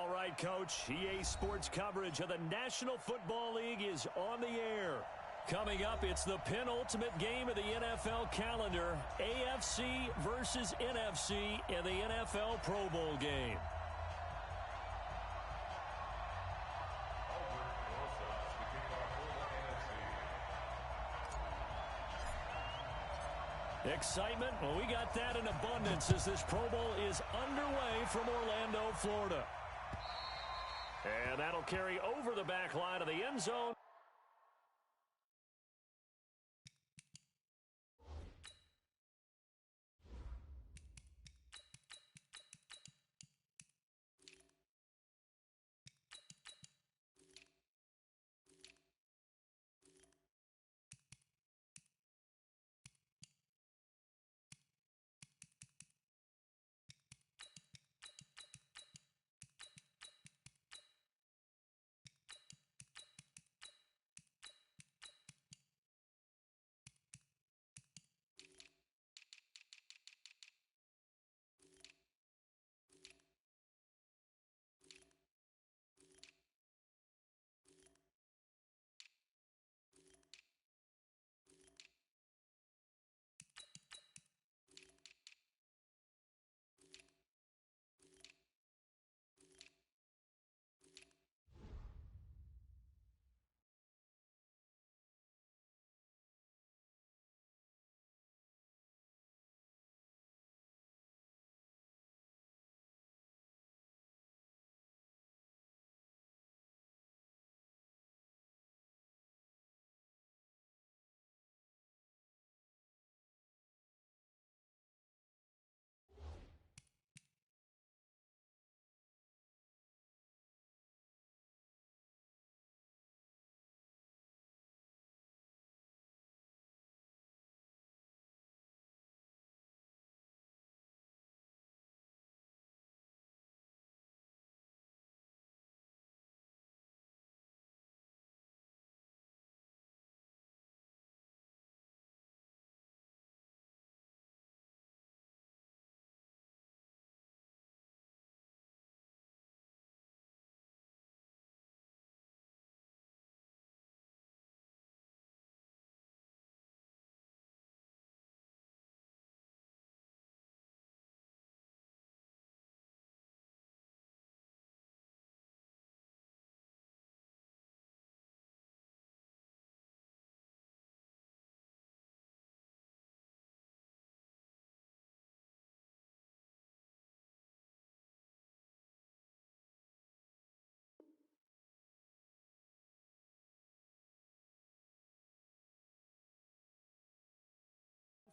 All right, Coach. EA Sports coverage of the National Football League is on the air. Coming up, it's the penultimate game of the NFL calendar, AFC versus NFC in the NFL Pro Bowl game. Excitement? Well, we got that in abundance as this Pro Bowl is underway from Orlando, Florida. And that'll carry over the back line of the end zone.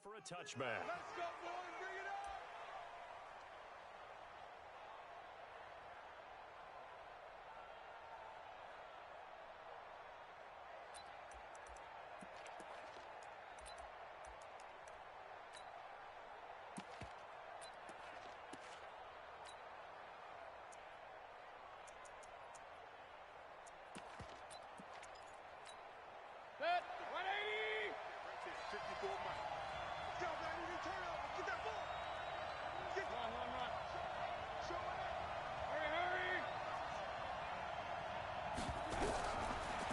For a touchback. Let's go, boys. Bring it up. Set. 180. 54 miles. Go, baby, turn up. Get that ball. Get run. Show it. Hurry.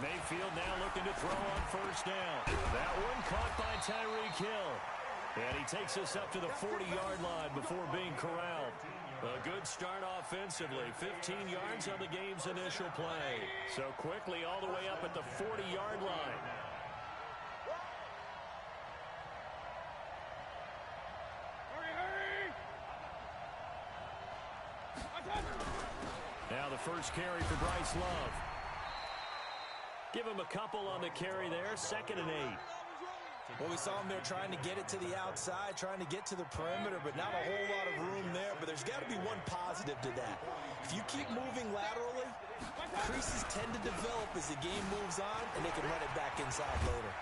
Mayfield now looking to throw on first down. That one caught by Tyreek Hill. And he takes us up to the 40-yard line before being corralled. A good start offensively. 15 yards on the game's initial play. So quickly all the way up at the 40-yard line. Now the first carry for Bryce Love. Give him a couple on the carry there. 2nd and 8. Well, we saw him there trying to get it to the outside, trying to get to the perimeter, but not a whole lot of room there. But there's got to be one positive to that. If you keep moving laterally, creases tend to develop as the game moves on, and they can run it back inside later.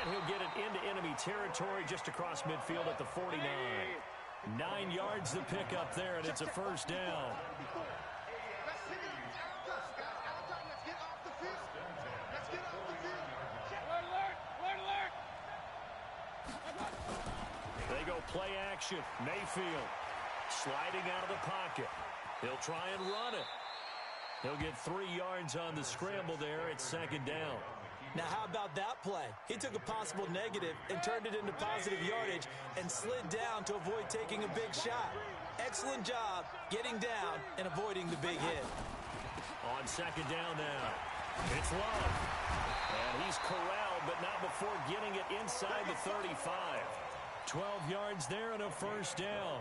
And he'll get it into enemy territory just across midfield at the 49. 9 yards to pick up there, and it's a first down. They go play action. Mayfield sliding out of the pocket. He'll try and run it. He'll get 3 yards on the scramble there at second down. Now, how about that play? He took a possible negative and turned it into positive yardage and slid down to avoid taking a big shot. Excellent job getting down and avoiding the big hit. On second down now, it's Love. And he's corralled, but not before getting it inside the 35. 12 yards there and a first down.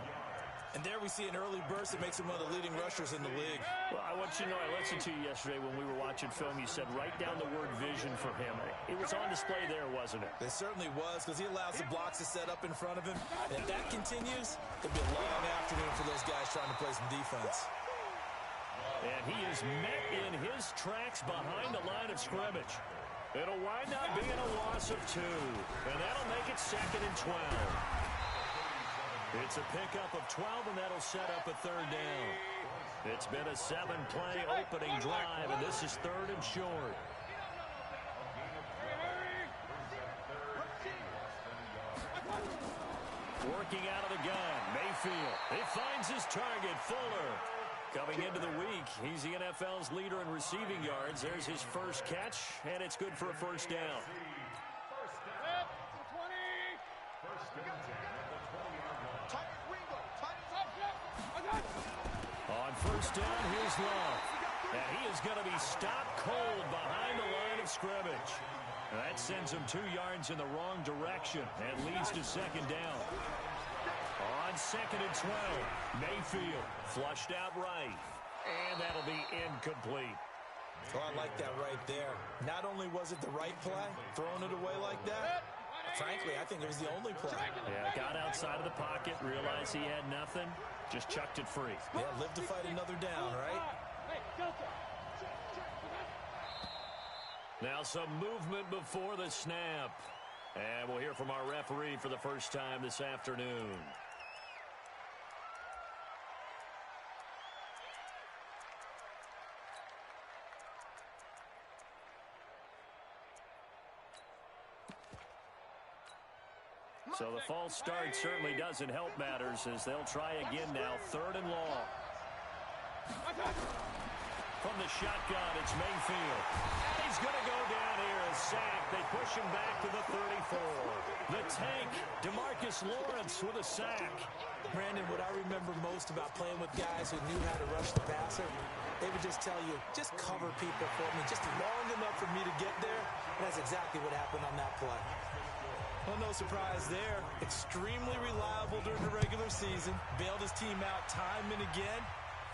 And there we see an early burst that makes him one of the leading rushers in the league. Well, I want you to know, I listened to you yesterday when we were watching film. You said write down the word vision for him. It was on display there, wasn't it? It certainly was, because he allows the blocks to set up in front of him. And if that continues, it'll be a long afternoon for those guys trying to play some defense. And he is met in his tracks behind the line of scrimmage. It'll wind up being a loss of 2. And that'll make it second and 12. It's a pickup of 12, and that'll set up a third down. It's been a 7-play opening drive, and this is third and short. Working out of the gun, Mayfield. He finds his target, Fuller. Coming into the week, he's the NFL's leader in receiving yards. There's his first catch, and it's good for a first down. On first down, here's Love. And he is going to be stopped cold behind the line of scrimmage. That sends him 2 yards in the wrong direction and leads to second down. On second and 12, Mayfield flushed out right. And that'll be incomplete. Oh, I like that right there. Not only was it the right play, throwing it away like that, frankly, I think it was the only play. Yeah, got outside of the pocket, realized he had nothing, just chucked it free. Yeah, live to fight another down, right? Now some movement before the snap. And we'll hear from our referee for the first time this afternoon. So the false start certainly doesn't help matters as they'll try again now. Third and long. From the shotgun, it's Mayfield. And he's going to go down here. A sack. They push him back to the 34. The tank, DeMarcus Lawrence with a sack. Brandon, what I remember most about playing with guys who knew how to rush the passer, they would just tell you, just cover people for me, just long enough for me to get there. And that's exactly what happened on that play. Well, no surprise there. Extremely reliable during the regular season. Bailed his team out time and again.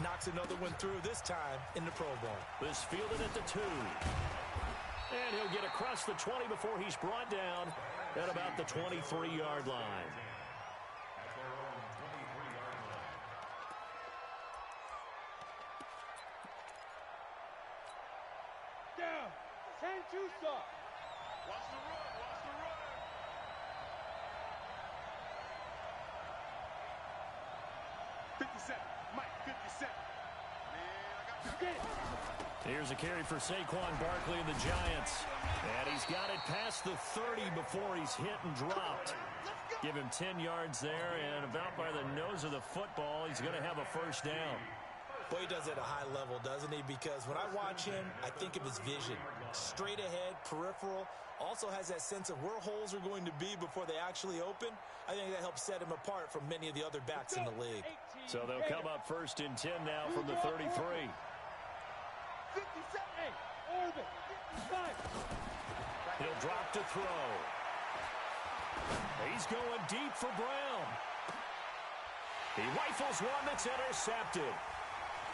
Knocks another one through, this time in the Pro Bowl. This fielded at the 2. And he'll get across the 20 before he's brought down at about the 23-yard line. Down. 10-2 stop. Watch the run. Watch the run. 57. Mike, 57. Man, I got you. Here's a carry for Saquon Barkley and the Giants. And he's got it past the 30 before he's hit and dropped. Give him 10 yards there, and about by the nose of the football, he's going to have a first down. Boy, he does it at a high level, doesn't he? Because when I watch him, I think of his vision. Straight ahead, peripheral. Also has that sense of where holes are going to be before they actually open. I think that helps set him apart from many of the other backs in the league. So they'll come up first and 10 now from the 33. 57. Orbit. 55. He'll drop to throw. He's going deep for Brown. He rifles one that's intercepted.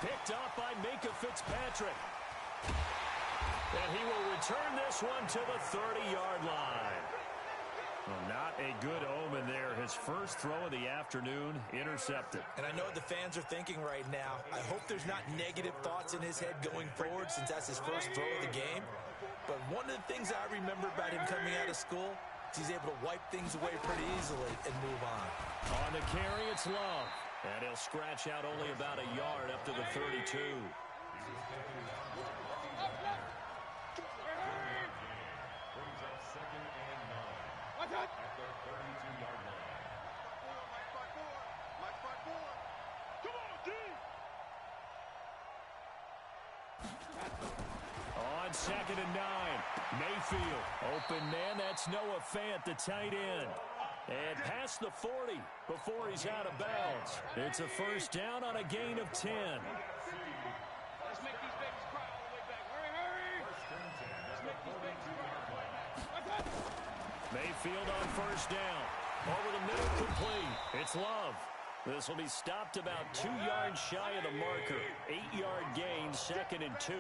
Picked up by Minkah Fitzpatrick. And he will return this one to the 30-yard line. Well, not a good omen there. His first throw of the afternoon intercepted. And I know what the fans are thinking right now. I hope there's not negative thoughts in his head going forward since that's his first throw of the game. But one of the things I remember about him coming out of school is he's able to wipe things away pretty easily and move on. On the carry, it's Love. And he'll scratch out only about a yard up to the 32. on 2nd and 9. Mayfield, open man, that's Noah Fant, the tight end. And past the 40 before he's out of bounds. It's a first down on a gain of 10. Let's make these babies cry all the way back. Hurry! Let's make these babies cry. Mayfield on first down. Over the middle, complete. It's Love. This will be stopped about 2 yards shy of the marker. 8-yard gain, 2nd and 2.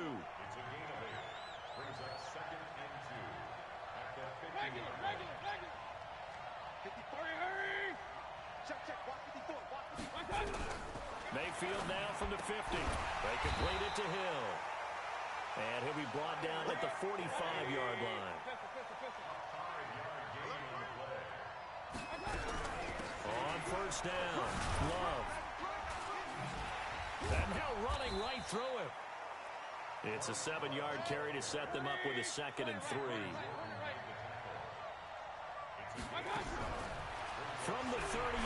Mayfield now from the 50. They complete it to Hill. And he'll be brought down at the 45-yard line. On first down, Love. And now running right through him. It's a 7-yard carry to set them up with a 2nd and 3. From the 38,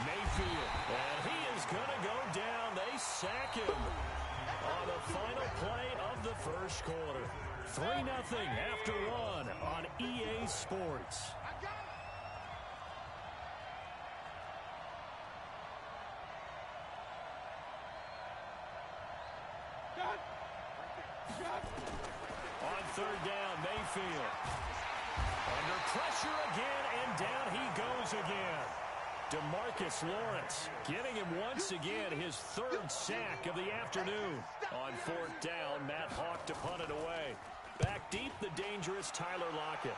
Mayfield. And he is going to go down. They sack him on the final play of the first quarter. 3-0 after 1 on EA Sports. On third down, Mayfield. Under pressure again, and down he goes again. DeMarcus Lawrence getting him once again his 3rd sack of the afternoon. On 4th down, Matt Hawk to punt it away. Back deep, the dangerous Tyler Lockett.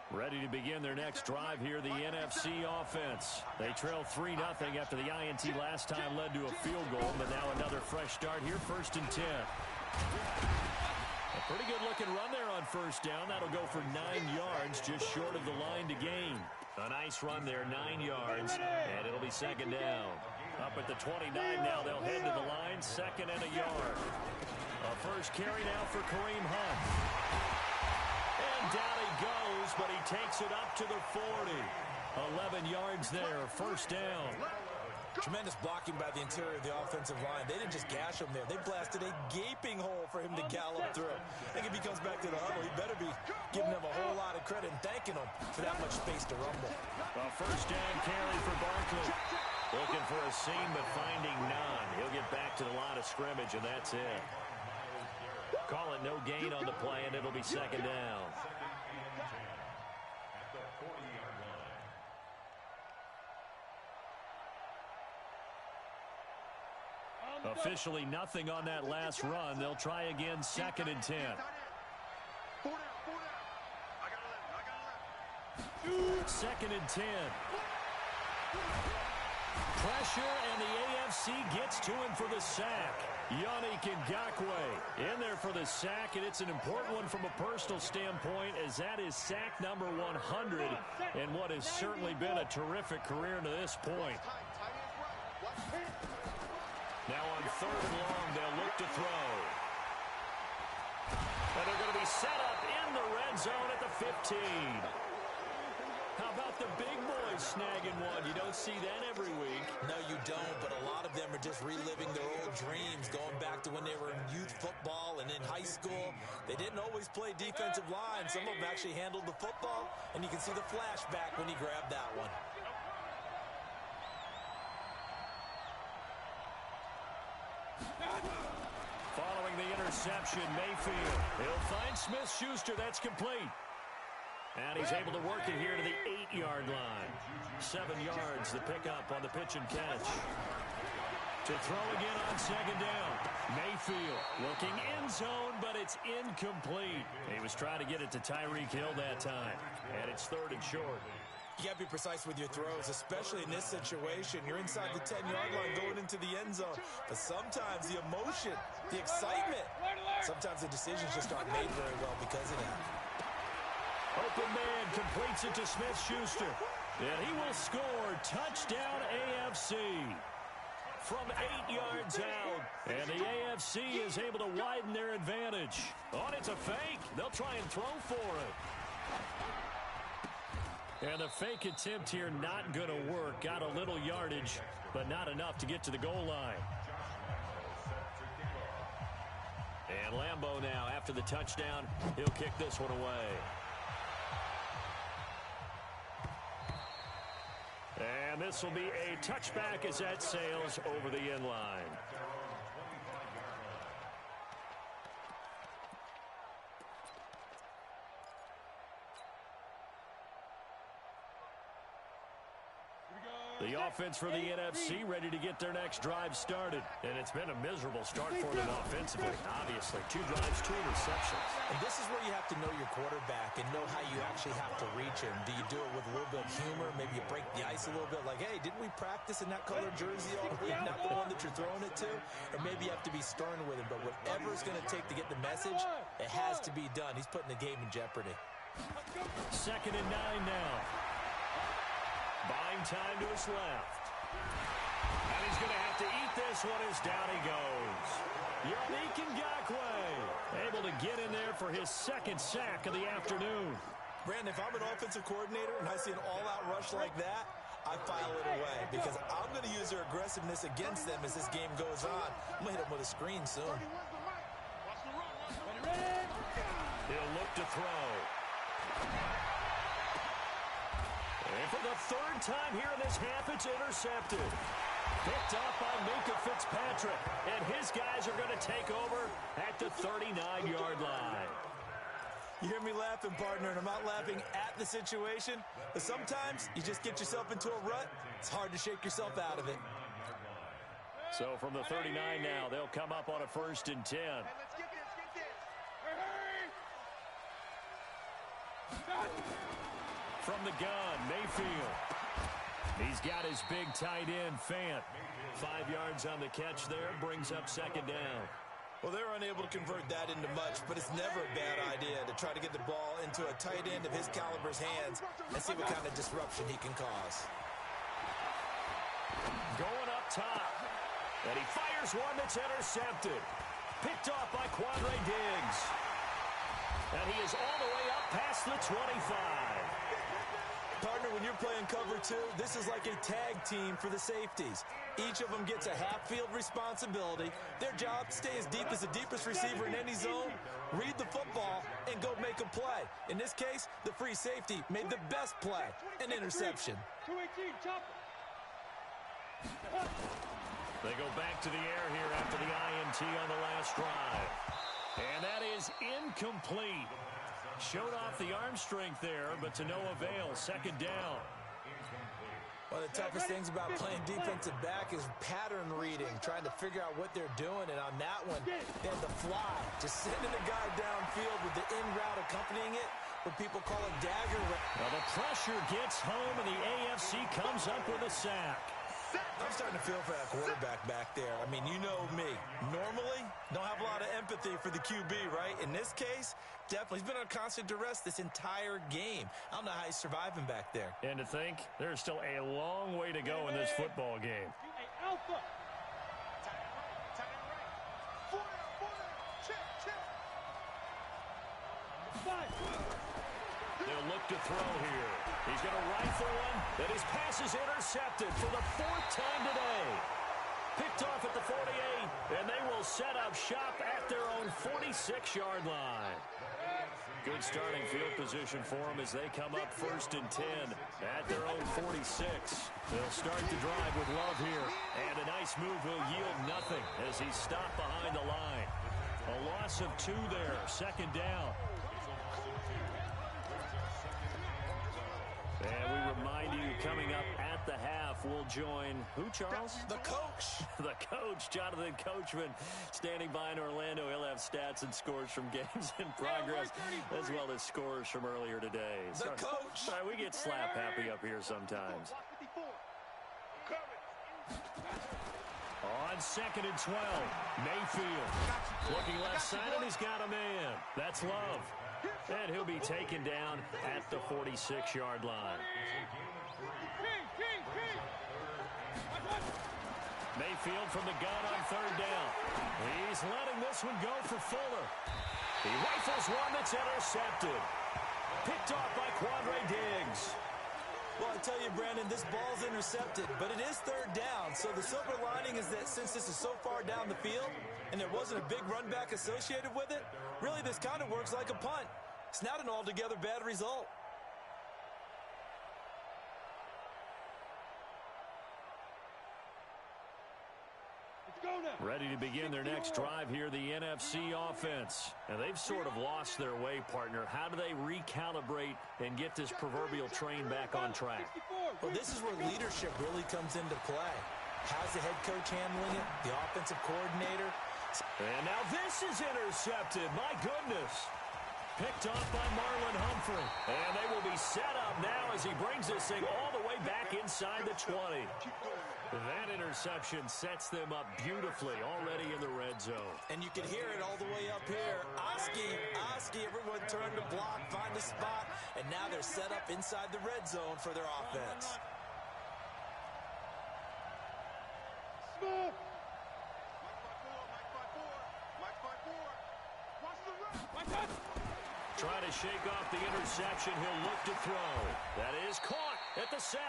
Ready to begin their next drive here, the NFC offense. They trail 3-0 after the INT last time led to a field goal, but now another fresh start here, 1st and 10. A pretty good-looking run there on first down. That'll go for 9 yards, just short of the line to gain. A nice run there, 9 yards, and it'll be 2nd down. Up at the 29 now, they'll head to the line, 2nd and a yard. A first carry now for Kareem Hunt. And down he goes, but he takes it up to the 40. 11 yards there, first down. Tremendous blocking by the interior of the offensive line. They didn't just gash him there. They blasted a gaping hole for him to gallop through. I think if he comes back to the huddle, he better be giving them a whole lot of credit and thanking them for that much space to rumble. A first down carry for Barkley. Looking for a seam, but finding none. He'll get back to the line of scrimmage, and that's it. Call it no gain on the play, and it'll be 2nd down. Officially nothing on that last run. They'll try again, 2nd and 10. 2nd and 10. Pressure, and the AFC gets to him for the sack. Yannick Ngakoue in there for the sack, and it's an important one from a personal standpoint, as that is sack number 100 in what has certainly been a terrific career to this point. Now on 3rd and long, they'll look to throw. And they're going to be set up in the red zone at the 15. How about the big boys snagging one? You don't see that every week. No, you don't, but a lot of them are just reliving their old dreams, going back to when they were in youth football and in high school. They didn't always play defensive line. Some of them actually handled the football, and you can see the flashback when he grabbed that one. Following the interception, Mayfield. He'll find Smith-Schuster. That's complete. And he's able to work it here to the 8-yard line. 7 yards, the pickup on the pitch and catch. To throw again on 2nd down. Mayfield looking end zone, but it's incomplete. He was trying to get it to Tyreek Hill that time. And it's 3rd and short. You got to be precise with your throws, especially in this situation. You're inside the 10-yard line going into the end zone. But sometimes the emotion, the excitement, sometimes the decisions just aren't made very well because of that. Open man completes it to Smith-Schuster. And he will score. Touchdown AFC. From 8 yards out. And the AFC is able to widen their advantage. Oh, it's a fake. They'll try and throw for it. And the fake attempt here not going to work. Got a little yardage, but not enough to get to the goal line. And Lambeau now, after the touchdown, he'll kick this one away. And this will be a touchback as that sails over the end line. The offense for the NFC ready to get their next drive started. And it's been a miserable start for them offensively. Obviously, 2 drives, 2 interceptions. And this is where you have to know your quarterback and know how you actually have to reach him. Do you do it with a little bit of humor? Maybe you break the ice a little bit like, hey, didn't we practice in that color jersey all week? Not the one that you're throwing it to? Or maybe you have to be stern with him. But whatever it's going to take to get the message, it has to be done. He's putting the game in jeopardy. 2nd and 9 now. Buying time to his left. And he's going to have to eat this one as down he goes. Yannick Ngakoue able to get in there for his 2nd sack of the afternoon. Brandon, if I'm an offensive coordinator and I see an all-out rush like that, I file it away because I'm going to use their aggressiveness against them as this game goes on. I'm going to hit them with a screen soon. He'll look to throw. And for the 3rd time here in this half, it's intercepted. Picked up by Minkah Fitzpatrick. And his guys are going to take over at the 39-yard line. You hear me laughing, partner, and I'm not laughing at the situation. But sometimes you just get yourself into a rut. It's hard to shake yourself out of it. So from the 39 now, they'll come up on a 1st and 10. Hey, let's get this, From the gun, Mayfield. He's got his big tight end, Fant. 5 yards on the catch there, brings up 2nd down. Well, they're unable to convert that into much, but it's never a bad idea to try to get the ball into a tight end of his caliber's hands and see what kind of disruption he can cause. Going up top. And he fires one that's intercepted. Picked off by Quandre Diggs. And he is all the way up past the 25. Partner, when you're playing cover 2, this is like a tag team for the safeties. Each of them gets a half-field responsibility. Their job, stay as deep as the deepest receiver in any zone, read the football, and go make a play. In this case, the free safety made the best play, an interception. 218, chop it. They go back to the air here after the INT on the last drive. And that is incomplete. Showed off the arm strength there, but to no avail. 2nd down. One of the toughest things about playing defensive back is pattern reading, trying to figure out what they're doing. And on that one, they had the fly, just sending a guy downfield with the in route accompanying it, what people call a dagger. Well, the pressure gets home, and the AFC comes up with a sack. I'm starting to feel for that quarterback back there. I mean, you know me. Normally, don't have a lot of empathy for the QB, right? In this case, definitely. He's been on constant duress this entire game. I don't know how he's surviving back there. And to think, there's still a long way to go in this football game. Alpha. They'll look to throw here. He's going to rifle one, and his pass is intercepted for the 4th time today. Picked off at the 48, and they will set up shop at their own 46-yard line. Good starting field position for them as they come up 1st and 10 at their own 46. They'll start the drive with Love here, and a nice move will yield nothing as he's stopped behind the line. A loss of 2 there, 2nd down. And we remind you, coming up at the half, we'll join who, Charles? The coach. The coach, Jonathan Coachman, standing by in Orlando. He'll have stats and scores from games in progress, as well as scores from earlier today. The coach. Sorry, we get slap happy up here sometimes. On 2nd and 12, Mayfield looking left side, and he's got a man. That's Love. And he'll be taken down at the 46-yard line. Mayfield from the gun on 3rd down. He's letting this one go for Fuller. He rifles one that's intercepted. Picked off by Quandre Diggs. Well, I tell you, Brandon, this ball's intercepted, but it is third down. So the silver lining is that since this is so far down the field and there wasn't a big run back associated with it, really this kind of works like a punt. It's not an altogether bad result. Ready to begin their next drive here, the NFC offense. And they've sort of lost their way, partner. How do they recalibrate and get this proverbial train back on track? Well, this is where leadership really comes into play. How's the head coach handling it? The offensive coordinator? And now this is intercepted. My goodness. Picked off by Marlon Humphrey. And they will be set up now as he brings this thing all the way back inside the 20. That interception sets them up beautifully already in the red zone. And you can hear it all the way up here. Oski, everyone turned to block, find a spot, and now they're set up inside the red zone for their offense. Smith! Trying to shake off the interception. He'll look to throw. That is caught at the 7.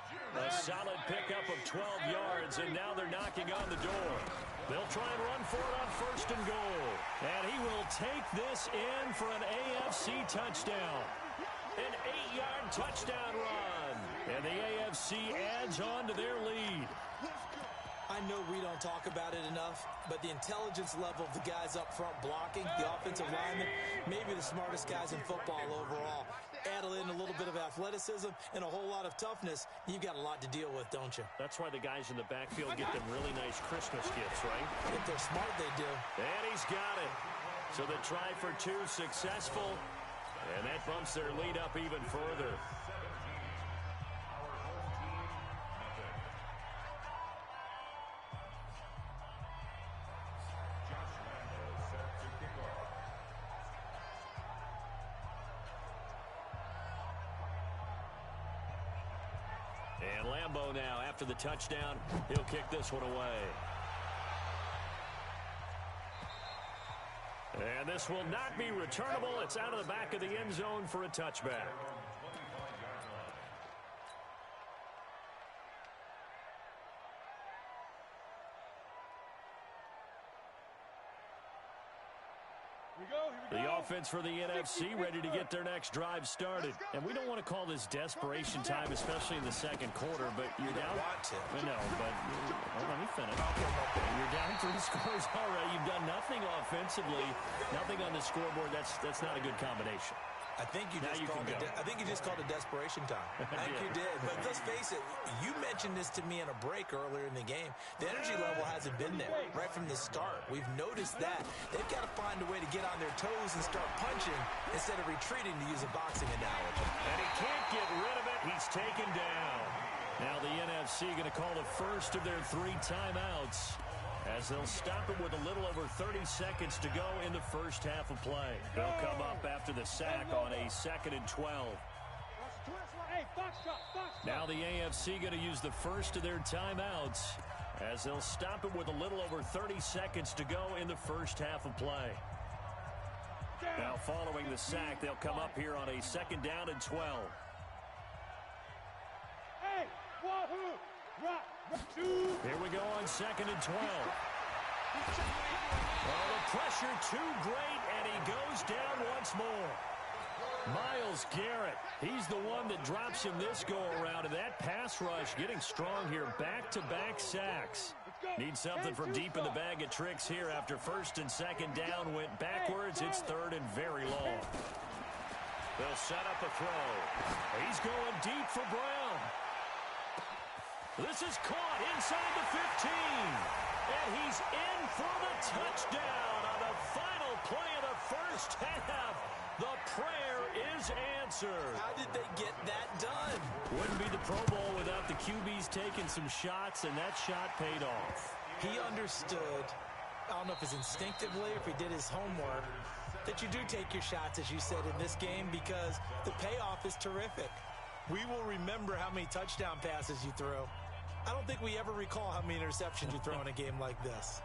A solid pickup of 12 yards, and now they're knocking on the door. They'll try and run for it on 1st and goal. And he will take this in for an AFC touchdown. An 8-yard touchdown run. And the AFC adds on to their lead. I know we don't talk about it enough, but the intelligence level of the guys up front blocking, the offensive linemen, maybe the smartest guys in football overall. Add in a little bit of athleticism and a whole lot of toughness, you've got a lot to deal with, don't you? That's why the guys in the backfield get them really nice Christmas gifts, right? If they're smart, they do. And he's got it. So the try for 2 successful, and that bumps their lead up even further. And Lambeau now, after the touchdown, he'll kick this one away. And this will not be returnable. It's out of the back of the end zone for a touchback. The offense for the NFC ready to get their next drive started. And we don't want to call this desperation time, especially in the second quarter, but you're down. No, but let me finish. You're down 3 scores already. You've done nothing offensively, nothing on the scoreboard. That's not a good combination. I think you just called it desperation time. I think you did. But let's face it, you mentioned this to me in a break earlier in the game. The energy level hasn't been there right from the start. We've noticed that. They've got to find a way to get on their toes and start punching instead of retreating, to use a boxing analogy. And he can't get rid of it. He's taken down. Now the NFC going to call the first of their 3 timeouts, as they'll stop it with a little over 30 seconds to go in the first half of play. They'll come up after the sack on a 2nd and 12. Now the AFC going to use the first of their timeouts, as they'll stop it with a little over 30 seconds to go in the first half of play. Now following the sack, they'll come up here on a 2nd down and 12. Here we go on 2nd and 12. Oh, the pressure too great, and he goes down once more. Myles Garrett, he's the one that drops him this go-around, and that pass rush getting strong here. Back-to-back sacks. Need something from deep in the bag of tricks here after 1st and 2nd down went backwards. It's 3rd and very long. They'll set up a throw. He's going deep for Brown. This is caught inside the 15. And he's in for the touchdown on the final play of the first half. The prayer is answered. How did they get that done? Wouldn't be the Pro Bowl without the QBs taking some shots, and that shot paid off. He understood, I don't know if it's instinctively or if he did his homework, that you do take your shots, as you said, in this game, because the payoff is terrific. We will remember how many touchdown passes you threw. I don't think we ever recall how many interceptions you throw in a game like this.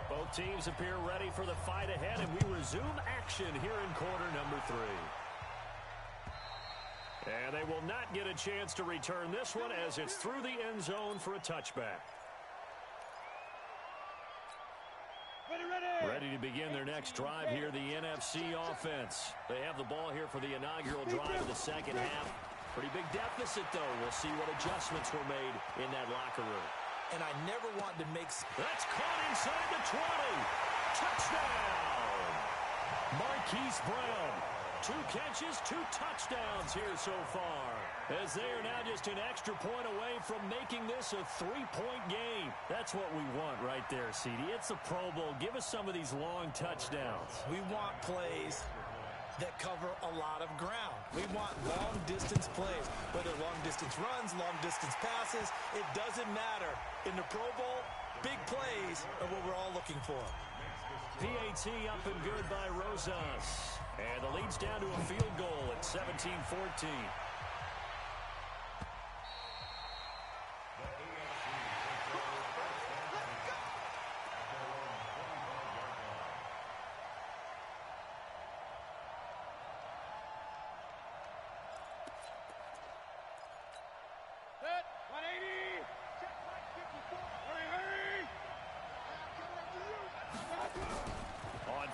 Both teams appear ready for the fight ahead, and we resume action here in quarter number 3. And they will not get a chance to return this one as it's through the end zone for a touchback. Ready to begin their next drive here, the NFC offense. They have the ball here for the inaugural drive of the second half. Pretty big deficit, though. We'll see what adjustments were made in that locker room. And I never want to make... That's caught inside the 20. Touchdown! Marquise Brown. 2 catches, 2 touchdowns here so far. As they are now just an extra point away from making this a 3-point game. That's what we want right there, CD. It's a Pro Bowl. Give us some of these long touchdowns. We want plays that cover a lot of ground. We want long-distance plays, whether long-distance runs, long-distance passes. It doesn't matter. In the Pro Bowl, big plays are what we're all looking for. PAT up and good by Rosas. And the lead's down to a field goal at 17-14.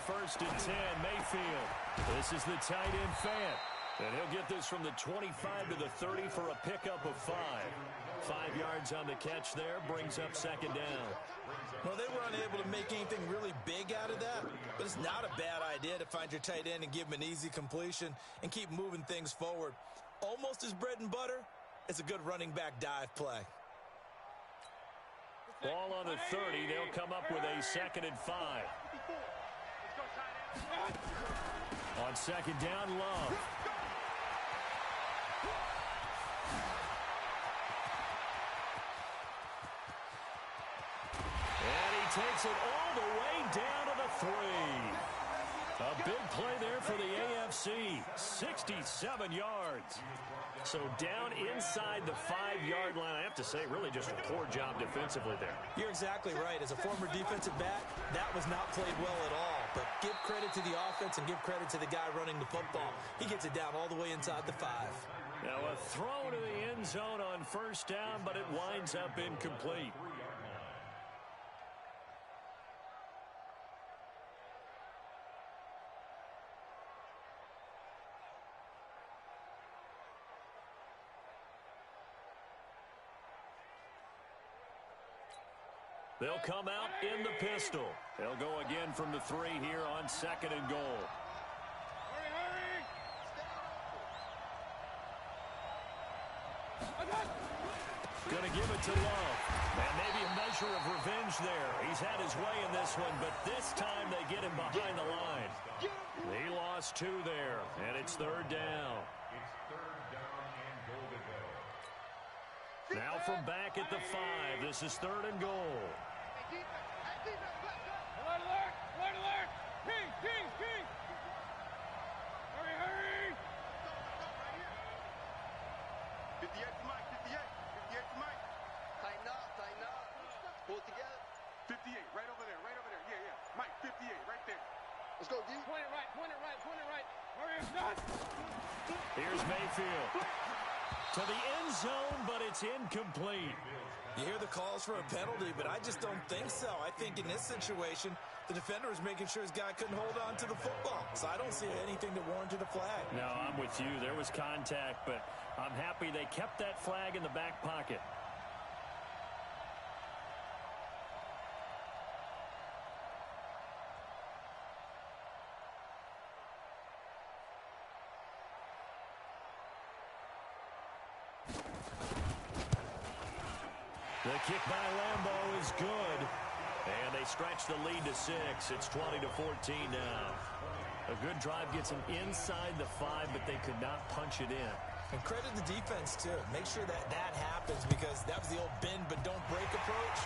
First and 10, Mayfield. This is the tight end fan. And he'll get this from the 25 to the 30 for a pickup of 5. 5 yards on the catch there, brings up second down. Well, they were unable to make anything really big out of that, but it's not a bad idea to find your tight end and give him an easy completion and keep moving things forward. Almost as bread and butter as a good running back dive play. Ball on the 30, they'll come up with a second and 5. On second down, Love. And he takes it all the way down to the 3. A big play there for the AFC. 67 yards. So down inside the 5-yard line. I have to say, really just a poor job defensively there. You're exactly right. As a former defensive back, that was not played well at all. But give credit to the offense and give credit to the guy running the football. He gets it down all the way inside the 5. Now a throw to the end zone on first down, but it winds up incomplete. They'll come out in the pistol. They'll go again from the 3 here on second and goal. Going to give it to Love. And maybe a measure of revenge there. He's had his way in this one, but this time they get him behind the line. He lost 2 there, and it's third down. Now from back at the 5, this is third and goal. Alert, alert, alert! Ping, ping, ping! Hurry, hurry! 58 to Mike, 58. 58 to Mike. Tighten up, tighten up. Pull it together. 58, right over there, right over there. Yeah, yeah. Mike, 58, right there. Let's go, D. Point it right, point it right, point it right. Hurry, done. Here's Mayfield. To the end zone, but it's incomplete. You hear the calls for a penalty, but I just don't think so. I think in this situation, the defender is making sure his guy couldn't hold on to the football. So I don't see anything that warranted a flag. No, I'm with you. There was contact, but I'm happy they kept that flag in the back pocket. The kick by Lambeau is good. And they stretch the lead to 6. It's 20-14 now. A good drive gets them inside the 5, but they could not punch it in. And credit the defense, too. Make sure that happens because that was the old bend but don't break approach.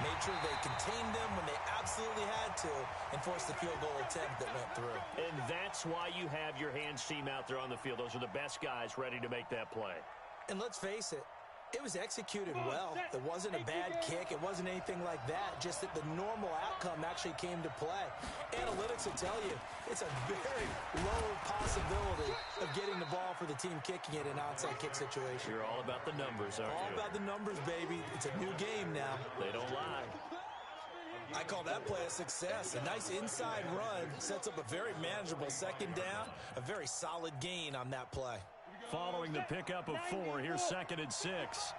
Made sure they contained them when they absolutely had to and forced the field goal attempt that went through. And that's why you have your hands team out there on the field. Those are the best guys ready to make that play. And let's face it, It was executed well. It wasn't a bad kick. It wasn't anything like that. Just that the normal outcome actually came to play. Analytics will tell you it's a very low possibility of getting the ball for the team kicking it in an outside kick situation. You're all about the numbers, aren't you? All about the numbers, baby. It's a new game now. They don't lie. I call that play a success. A nice inside run sets up a very manageable second down, a very solid gain on that play. Following the pickup of 4, here's 2nd and 6.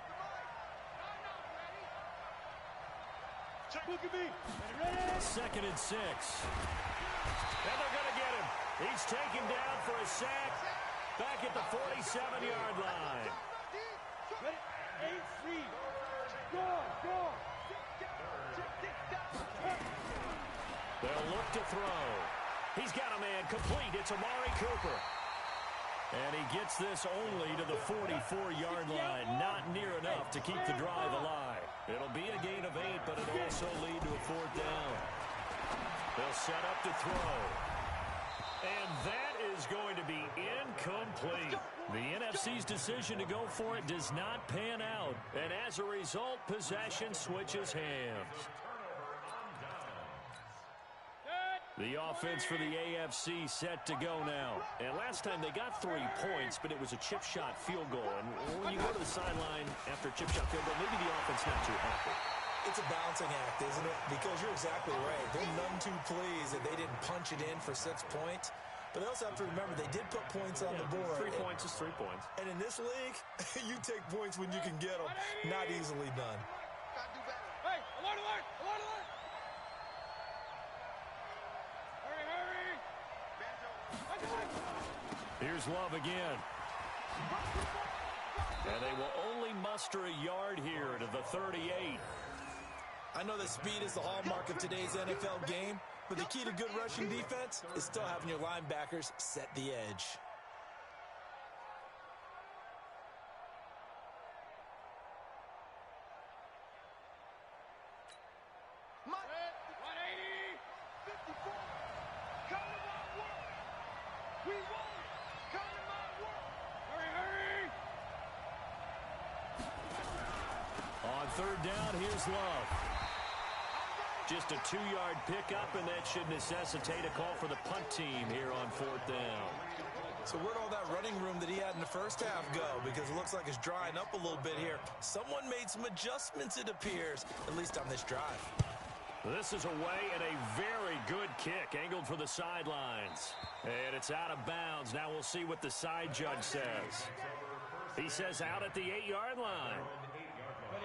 Second and 6. And they're going to get him. He's taken down for a sack back at the 47-yard line. They'll look to throw. He's got a man complete. It's Amari Cooper. And he gets this only to the 44-yard line. Not near enough to keep the drive alive. It'll be a gain of 8, but it'll also lead to a 4th down. They'll set up to throw. And that is going to be incomplete. The NFC's decision to go for it does not pan out. And as a result, possession switches hands. The offense for the AFC set to go now. And last time they got 3 points, but it was a chip shot field goal. And when you go to the sideline after a chip shot field goal, maybe the offense not too happy. It's a balancing act, isn't it? Because you're exactly right. They're none too pleased that they didn't punch it in for 6 points. But they also have to remember they did put points on the board. 3 points is 3 points. And in this league, you take points when you can get them. Not easily done. Hey, alert, alert, alert, alert. Here's Love again. And they will only muster a yard here to the 38. I know that speed is the hallmark of today's NFL game, but the key to good rushing defense is still having your linebackers set the edge. On 3rd down, here's Love. Just a 2-yard pickup, and that should necessitate a call for the punt team here on 4th down. So where'd all that running room that he had in the first half go? Because it looks like it's drying up a little bit here. Someone made some adjustments, it appears, at least on this drive. This is away and a very good kick, angled for the sidelines. And it's out of bounds. Now we'll see what the side judge says. He says out at the 8-yard line.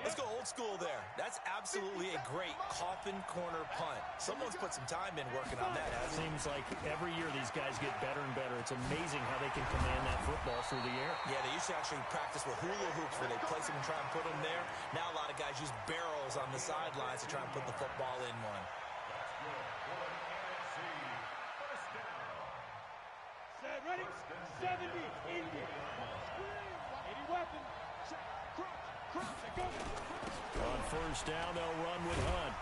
Let's go old school there. That's absolutely a great coffin corner punt. Someone's put some time in working on that, hasn't it? Seems like every year these guys get better and better. It's amazing how they can command that football through the air. Yeah, they used to actually practice with hula hoops where they place them and try and put them there. Now a lot of guys use barrels on the sidelines to try and put the football in one. Set, ready? 70, 80. 80 weapon. On 1st down, they'll run with Hunt.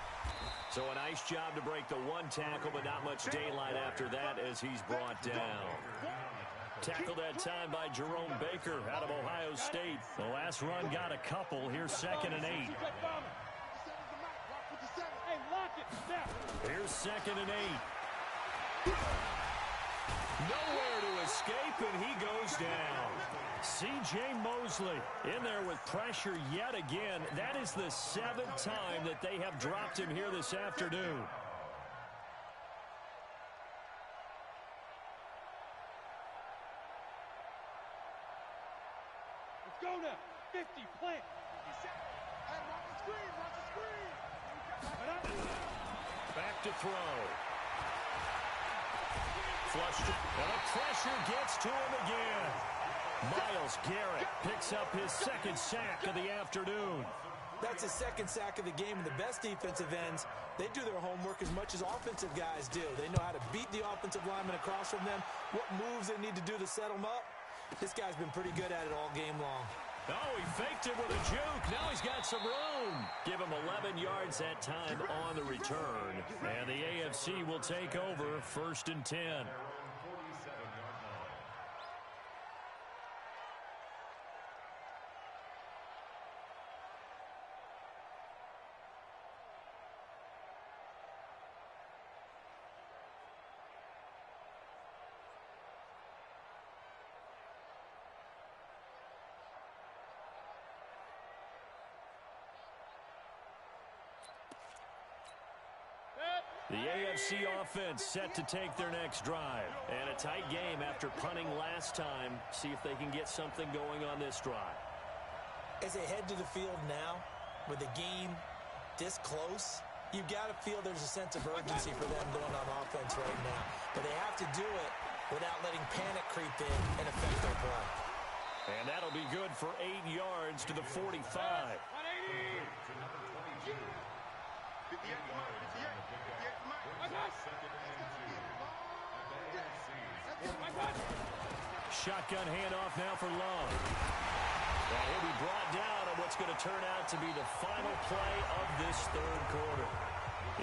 So a nice job to break the 1 tackle, but not much daylight after that as he's brought down. Tackled that time by Jerome Baker out of Ohio State. The last run got a couple. Here's 2nd and 8. Here's 2nd and 8. Nowhere to escape, and he goes down. C.J. Mosley in there with pressure yet again. That is the 7th time that they have dropped him here this afternoon. Let's go now. 50, plant. Hey, watch the screen, watch the screen. Back to throw. Flushed, and the pressure gets to him again. Myles Garrett picks up his 2nd sack of the afternoon. That's his 2nd sack of the game, and the best defensive ends, they do their homework as much as offensive guys do. They know how to beat the offensive lineman across from them, what moves they need to do to set them up. This guy's been pretty good at it all game long. Oh, he faked it with a juke. Now he's got some room. Give him 11 yards that time on the return. And the AFC will take over 1st and 10. The AFC offense set to take their next drive. And a tight game after punting last time. See if they can get something going on this drive. As they head to the field now, with the game this close, you've got to feel there's a sense of urgency for them going on offense right now. But they have to do it without letting panic creep in and affect their play. And that'll be good for 8 yards to the 45. Shotgun handoff now for Love. And he'll be brought down on what's going to turn out to be the final play of this third quarter.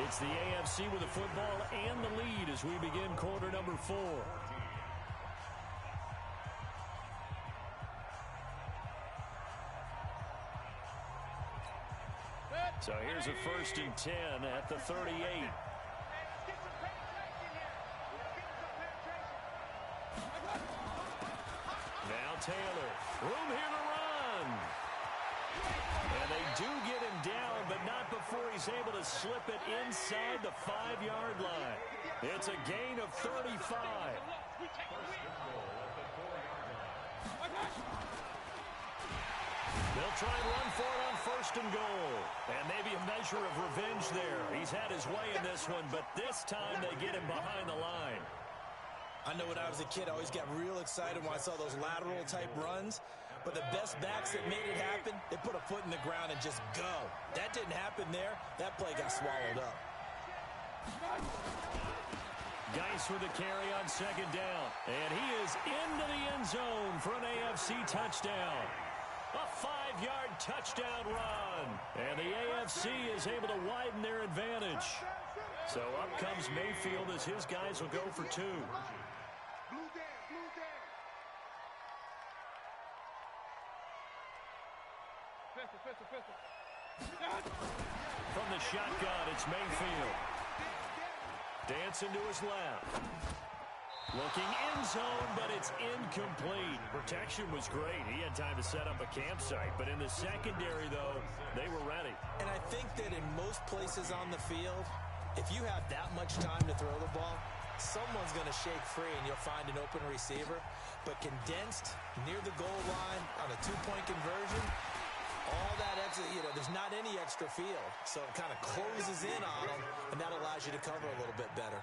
It's the AFC with the football and the lead as we begin quarter number 4. So here's a 1st and 10 at the 38. Now Taylor. Room here to run. And they do get him down, but not before he's able to slip it inside the 5-yard line. It's a gain of 35. They'll try and run for it on 1st and goal. And maybe a measure of revenge there. He's had his way in this one, but this time they get him behind the line. I know when I was a kid, I always got real excited when I saw those lateral-type runs. But the best backs that made it happen, they put a foot in the ground and just go. That didn't happen there. That play got swallowed up. Geis with the carry on 2nd down. And he is into the end zone for an AFC touchdown. A 5-yard touchdown run. And the AFC is able to widen their advantage. So up comes Mayfield as his guys will go for 2. From the shotgun, it's Mayfield. Dancing to his left. Looking end zone, but it's incomplete. Protection was great. He had time to set up a campsite. But in the secondary, though, they were ready. And I think that in most places on the field, if you have that much time to throw the ball, someone's going to shake free and you'll find an open receiver. But condensed near the goal line on a 2-point conversion, all that extra, there's not any extra field. So it kind of closes in on them, and that allows you to cover a little bit better.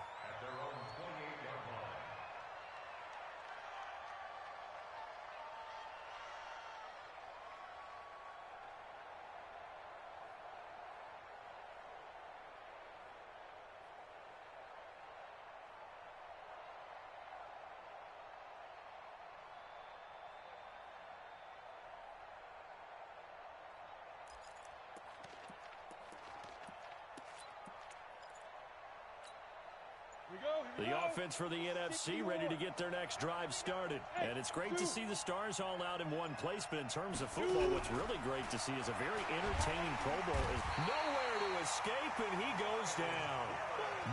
The offense for the NFC ready to get their next drive started. And it's great to see the stars all out in one place, but in terms of football, what's really great to see is a very entertaining Pro Bowl. Is nowhere to escape, and he goes down.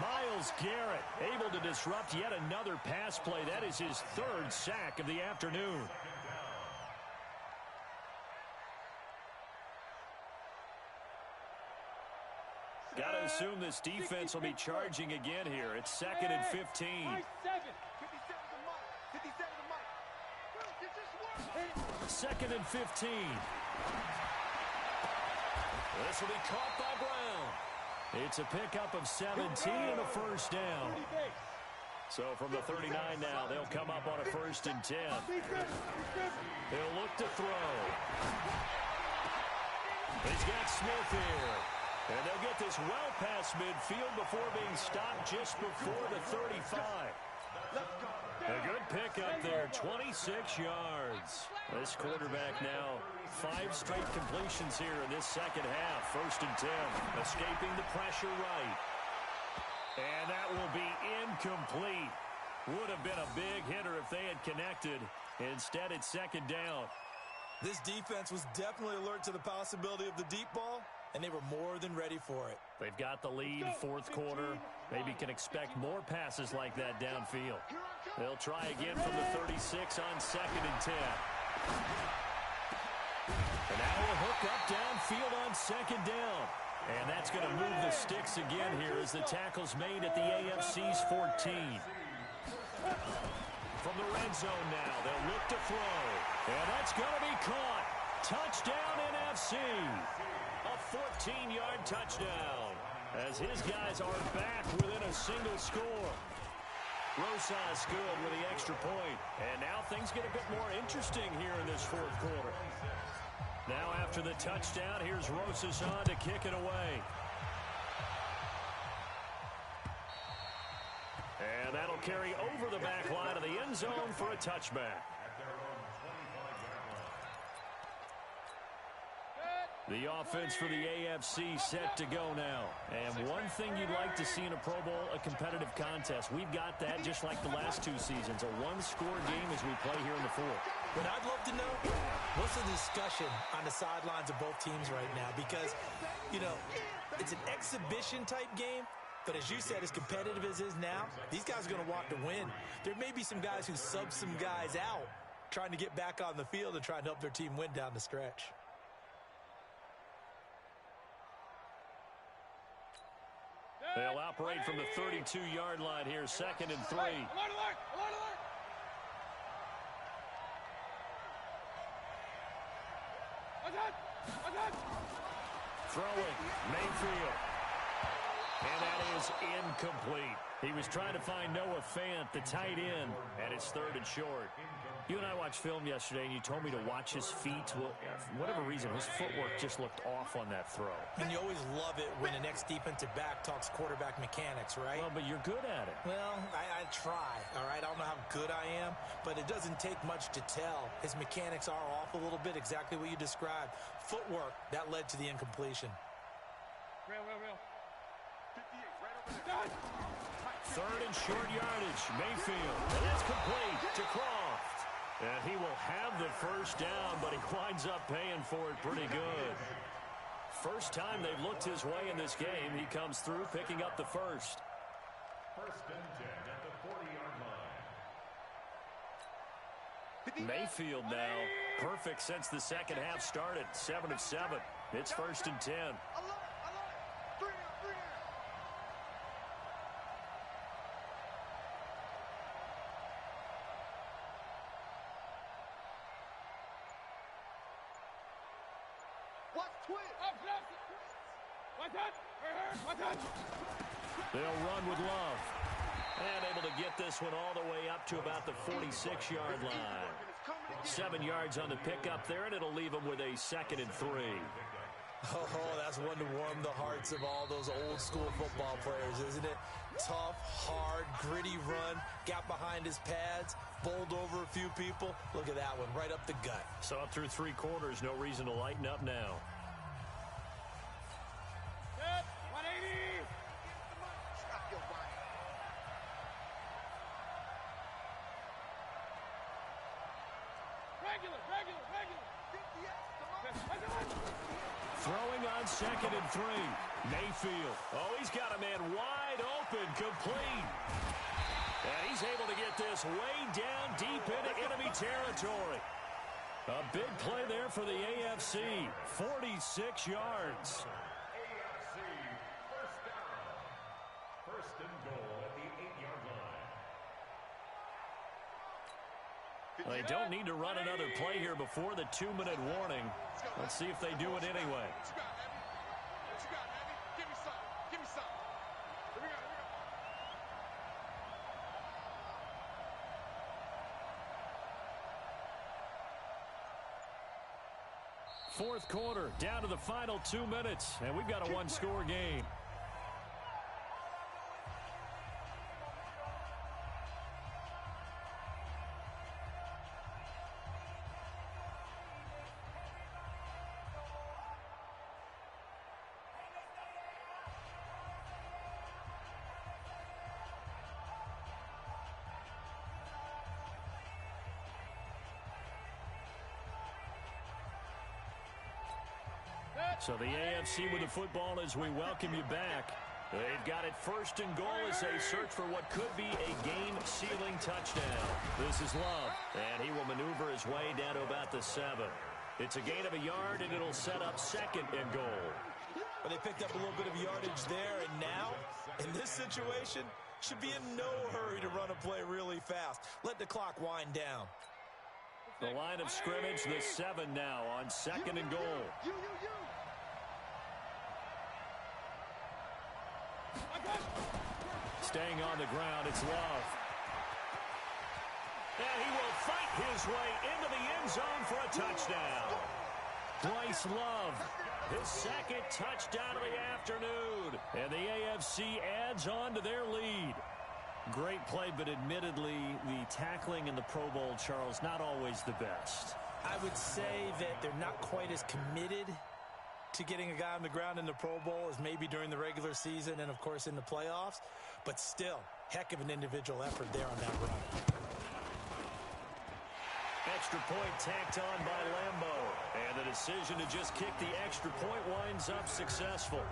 Myles Garrett able to disrupt yet another pass play. That is his 3rd sack of the afternoon. Got to assume this defense will be charging again here. It's 2nd and 15. 2nd and 15. This will be caught by Brown. It's a pickup of 17 and a 1st down. So from the 39 now, they'll come up on a 1st and 10. He'll look to throw. He's got Smith here. And they'll get this well past midfield before being stopped just before the 35. A good pickup there, 26 yards. This quarterback now, 5 straight completions here in this second half. 1st and 10, escaping the pressure right. And that will be incomplete. Would have been a big hitter if they had connected. Instead, it's 2nd down. This defense was definitely alert to the possibility of the deep ball, and they were more than ready for it. They've got the lead, 4th quarter. Maybe can expect more passes like that downfield. They'll try again from the 36 on 2nd and 10. And now a hook up downfield on 2nd down. And that's going to move the sticks again here as the tackle's made at the AFC's 14. From the red zone now, they'll look to throw. And that's going to be caught. Touchdown NFC. A 14-yard touchdown as his guys are back within a single score. Rosas good with the extra point. And now things get a bit more interesting here in this fourth quarter. Now after the touchdown, here's Rosas on to kick it away. And that'll carry over the back line of the end zone for a touchback. The offense for the AFC set to go now. And one thing you'd like to see in a Pro Bowl, a competitive contest. We've got that just like the last two seasons, a one-score game as we play here in the fourth. What I'd love to know, what's the discussion on the sidelines of both teams right now? Because, you know, it's an exhibition-type game, but as you said, as competitive as it is now, these guys are going to want to win. There may be some guys who sub some guys out trying to get back on the field and trying to help their team win down the stretch. They'll operate from the 32-yard line here, 2nd and 3. Alert, alert, alert, alert. Throwing, Mayfield. And that is incomplete. He was trying to find Noah Fant, the tight end, and it's 3rd and short. You and I watched film yesterday, and you told me to watch his feet. Well, for whatever reason, his footwork just looked off on that throw. And you always love it when the next defensive back talks quarterback mechanics, right? Well, but you're good at it. Well, I try, all right? I don't know how good I am, but it doesn't take much to tell. His mechanics are off a little bit, exactly what you described. Footwork, that led to the incompletion. Real. 58, right over there. 3rd and short yardage, Mayfield. And that's complete to Croft. And he will have the first down, but he winds up paying for it pretty good. First time they've looked his way in this game, he comes through picking up the first. 1st and 10 at the 40-yard line. Mayfield now, perfect since the second half started, 7 of 7. It's 1st and 10. I love it. 3 down. Watch twist. They'll run with Love. And able to get this one all the way up to about the 46-yard line. 7 yards on the pickup there, and it'll leave them with a 2nd and 3. Oh, that's one to warm the hearts of all those old-school football players, isn't it? Tough, hard, gritty run, got behind his pads, bowled over a few people. Look at that one, right up the gut. So up through 3 quarters, no reason to lighten up now. 180. Regular. Throwing on 2nd and 3. Mayfield. Oh, he's got a man wide open, complete. And he's able to get this way down deep into enemy territory. A big play there for the AFC. 46 yards. AFC 1st down. 1st and goal at the 8-yard line. They don't need to run another play here before the 2-minute warning. Let's see if they do it anyway. What you got, Abby? Give me some. Here we go. Fourth quarter, down to the final 2 minutes, and we've got a one-score game. So the AFC with the football as we welcome you back. They've got it 1st and goal as they search for what could be a game-sealing touchdown. This is Love, and he will maneuver his way down to about the 7. It's a gain of a yard, and it'll set up 2nd and goal. Well, they picked up a little bit of yardage there, and now, in this situation, should be in no hurry to run a play really fast. Let the clock wind down. The line of scrimmage, the 7 now on 2nd and goal. Staying on the ground, it's Love. And he will fight his way into the end zone for a touchdown. Bryce Love, his 2nd touchdown of the afternoon. And the AFC adds on to their lead. Great play, but admittedly, the tackling in the Pro Bowl, Charles, not always the best. I would say that they're not quite as committed to getting a guy on the ground in the Pro Bowl as maybe during the regular season and, of course, in the playoffs. But still, heck of an individual effort there on that run. Extra point tacked on by Lambo. And the decision to just kick the extra point winds up successful.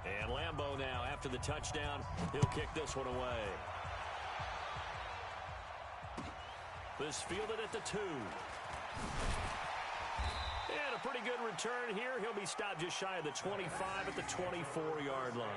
And Lambo now, after the touchdown, he'll kick this one away. This fielded at the 2. And a pretty good return here. He'll be stopped just shy of the 25 at the 24-yard line.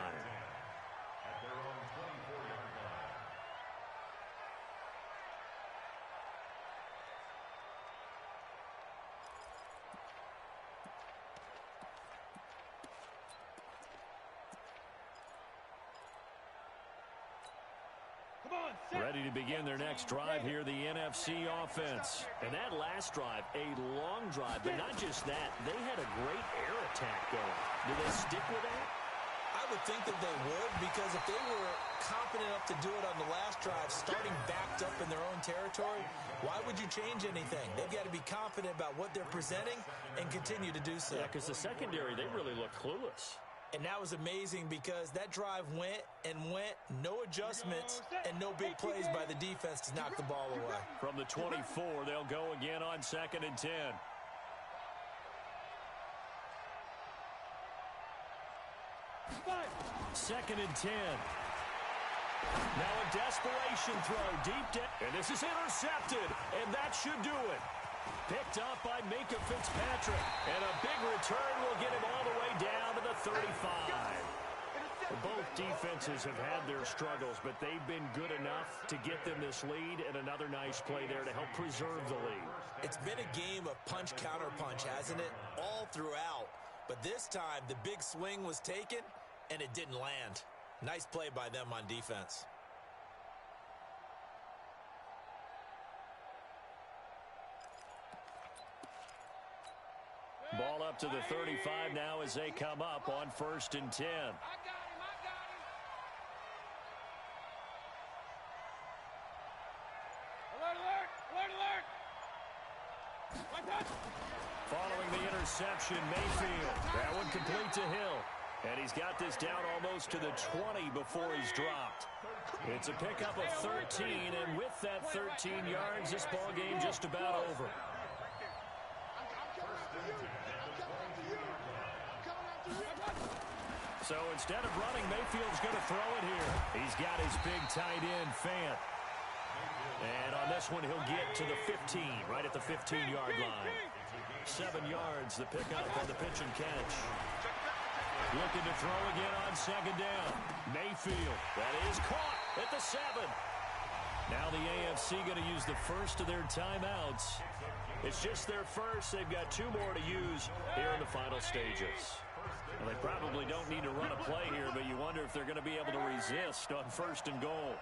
Ready to begin their next drive here, the NFC offense. And that last drive, a long drive, but not just that. They had a great air attack going. Do they stick with that? I would think that they would, because if they were confident enough to do it on the last drive, starting backed up in their own territory, why would you change anything? They've got to be confident about what they're presenting and continue to do so. Yeah, because the secondary, they really look clueless. And that was amazing because that drive went and went, no adjustments, and no big plays by the defense to knock the ball away. From the 24, they'll go again on 2nd and 10. Second and 10. Now a desperation throw deep down. And this is intercepted, and that should do it. Picked up by Minka Fitzpatrick. And a big return will get him all the way down to the 35. Both defenses have had their struggles, but they've been good enough to get them this lead, and another nice play there to help preserve the lead. It's been a game of punch-counter-punch, hasn't it? All throughout. But this time, the big swing was taken, and it didn't land. Nice play by them on defense. Ball up to the 35 now as they come up on 1st and 10. Following the interception, Mayfield. That one complete to Hill. And he's got this down almost to the 20 before he's dropped. It's a pickup of 13, and with that 13 yards, this ball game just about over. So instead of running, Mayfield's going to throw it here. He's got his big tight end, Fant. And on this one, he'll get to the 15, right at the 15-yard line. 7 yards, the pickup on the pitch and catch. Looking to throw again on 2nd down. Mayfield, that is caught at the 7. Now the AFC going to use the first of their timeouts. It's just their first. They've got 2 more to use here in the final stages. Well, they probably don't need to run a play here, but you wonder if they're going to be able to resist on 1st and goal.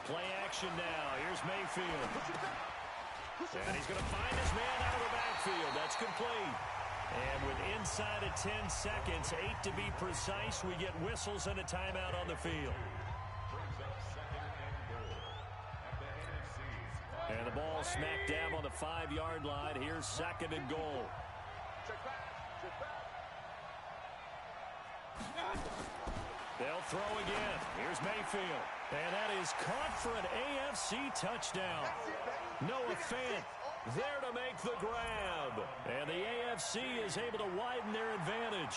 Play action now. Here's Mayfield. And he's going to find his man out of the backfield. That's complete. And with inside of 10 seconds, 8 to be precise, we get whistles and a timeout on the field. And the ball smack dab on the 5-yard line. Here's 2nd and goal. They'll throw again. Here's Mayfield. And that is caught for an AFC touchdown. Noah Fant there to make the grab. And the AFC is able to widen their advantage.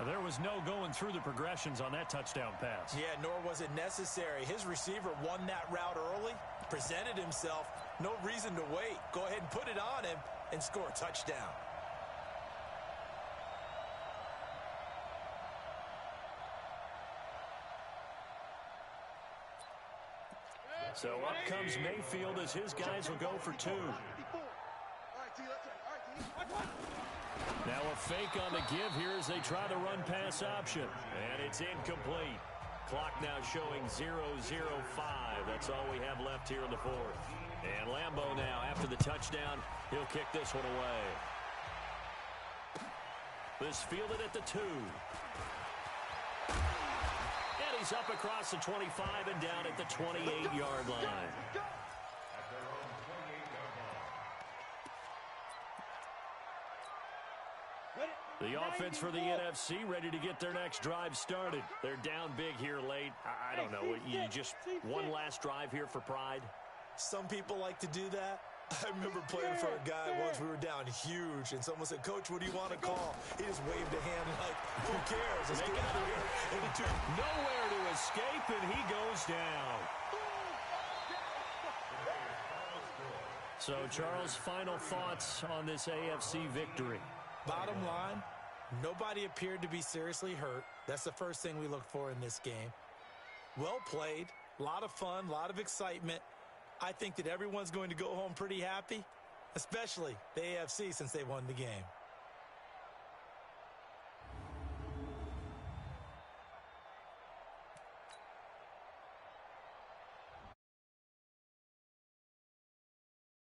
There was no going through the progressions on that touchdown pass. Yeah, nor was it necessary. His receiver won that route early, presented himself. No reason to wait. Go ahead and put it on him and score a touchdown. So up comes Mayfield as his guys will go for 2. Now a fake on the give here as they try the run-pass option. And it's incomplete. Clock now showing 0-0-5. That's all we have left here in the fourth. And Lambeau now, after the touchdown, he'll kick this one away. This fielded at the 2. And he's up across the 25 and down at the 28-yard line. The offense for the NFC ready to get their next drive started. They're down big here late. I don't know. You just one last drive here for pride? Some people like to do that. I remember playing for a guy once. We were down huge, and someone said, "Coach, what do you want to call?" He just waved a hand like, "Who cares? Let's get out of here." Nowhere to escape, and he goes down. So, Charles, final thoughts on this AFC victory. Bottom line, nobody appeared to be seriously hurt. That's the first thing we look for in this game. Well played, a lot of fun, a lot of excitement. I think that everyone's going to go home pretty happy, especially the AFC since they won the game.